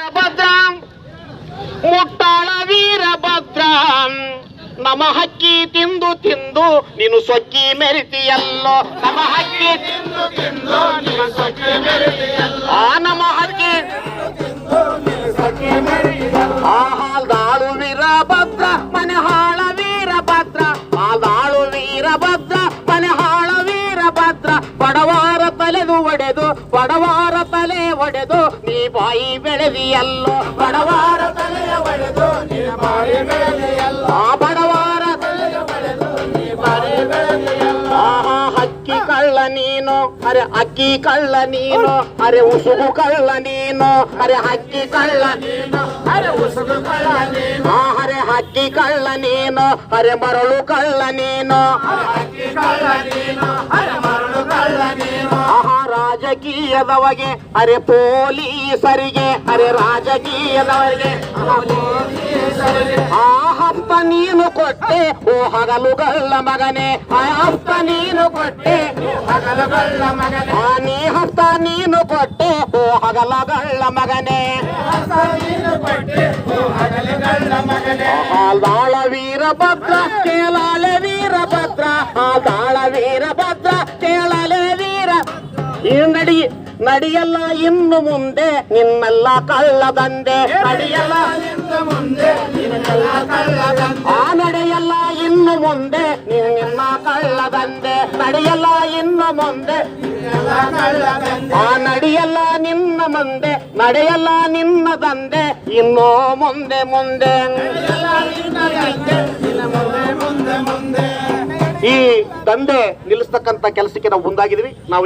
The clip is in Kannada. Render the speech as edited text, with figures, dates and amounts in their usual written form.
ವೀರಭದ್ರ ಮುಟ್ಟಾಳ ವೀರಭದ್ರ ನಮ್ಮ ಹಕ್ಕಿ ತಿಂದು ತಿಂದು ನೀನು ಸೊಕ್ಕಿ ಮೆರಿತಿಯಲ್ಲೋ ನಮ್ಮ ಹಕ್ಕಿ ತಿಂದು ತಿಂದು ನೀನು ಸೊಕ್ಕಿ ಮೆರಿತಿಯಲ್ಲೋ ನಮ್ಮ ಹಕ್ಕಿ ಹಾಲ್ದಾಳು ವೀರಭದ್ರ ಮನೆ ಹಾಳ ವೀರಭದ್ರ ಹಾಲ್ದಾಳು ವೀರಭದ್ರ ಮನೆ ಹಾಳ ವೀರಭದ್ರ ಬಡವಾರ ತಲೆದು ಒಡೆದು ಬಡವಾರ ತಲೆ ಒಡೆದು ನೀ ಬಾಯಿ ಬೆಳೆದಿಯಲ್ಲೋ ಬಡವಾರ ತಲೆಯ ಒಡೆದು ನೀ ಬಾಯಿ ಬೆಳೆದಿಯಲ್ಲೋ ಬಡವಾರ ತಲೆಯ ಒಡೆದು ನೀ ಬಾಯಿ ಬೆಳೆದಿಯಲ್ಲೋ ಹಕ್ಕಿ ಕಳ್ಳ ನೀನು ಅರೆ ಅಕ್ಕಿ ಕಳ್ಳ ನೀನು ಅರೆ ಉಸುಗು ಕಳ್ಳ ನೀನು ಅರೆ ಹಕ್ಕಿ ಕಳ್ಳ ನೀನು ಅರೆ ಉಸುಗು ಕಳ್ಳ ನೀನು ಅರೆ ಹಕ್ಕಿ ಕಳ್ಳ ನೀನು ಅರೆ ಮರಳು ಕಳ್ಳ ನೀನು ಹಕ್ಕಿ ಕಳ್ಳ ನೀನು ಅರೆ ಮರಳು ಕಳ್ಳ ನೀನು ರಾಜಕೀಯದವಗೆ ಅರೆ ಪೊಲೀಸರಿಗೆ ಅರೆ ರಾಜಕೀಯದವರಿಗೆ ಆ ಹಪ್ಪ ನೀನು ಕೊಟ್ಟೆ ಓ ಹಗಲುಗಳ್ಳ ಮಗನೇ ಆ ಹಪ್ಪ ನೀನು ಕೊಟ್ಟೆ ಹಗಲುಗಳ್ಳ ಮಗನೇ ನೀ ಹಸ್ತ ನೀನು ಕೊಟ್ಟೆ ಓ ಹಗಲಗಳ್ಳ ಮಗನೇ ಹಾಲ್ದಾಳ ವೀರಭದ್ರ ಕೇಳಾಲೆ ವೀರಭದ್ರ ಹಾಲ್ದಾಳ ವೀರಭದ್ರ ಕೇಳಾಲೆ ವೀರ ನಡಿಯಲ್ಲ ಇನ್ನು ಮುಂದೆ ನಿನ್ನೆಲ್ಲ ಕಳ್ಳದಂದೆ ನಡೆಯಲ್ಲ ಇನ್ನು ಮುಂದೆ ನಡೆಯಲ್ಲ ಇನ್ನು ಮುಂದೆ ನಿನ್ನ ಕಳ್ಳದಂದೆ ನಡೆಯಲ್ಲ ಇನ್ನು ಮುಂದೆ ನಡೆಯಲ್ಲ ನಿನ್ನ ಮುಂದೆ ನಡೆಯಲ್ಲ ನಿನ್ನ ದಂದೆ ಇನ್ನೋ ಮುಂದೆ ಮುಂದೆ ಈ ದಂಧೆ ನಿಲ್ಲಿಸ್ತಕ್ಕಂಥ ಕೆಲಸಕ್ಕೆ ನಾವು ಮುಂದಾಗಿದ್ವಿ ನಾವು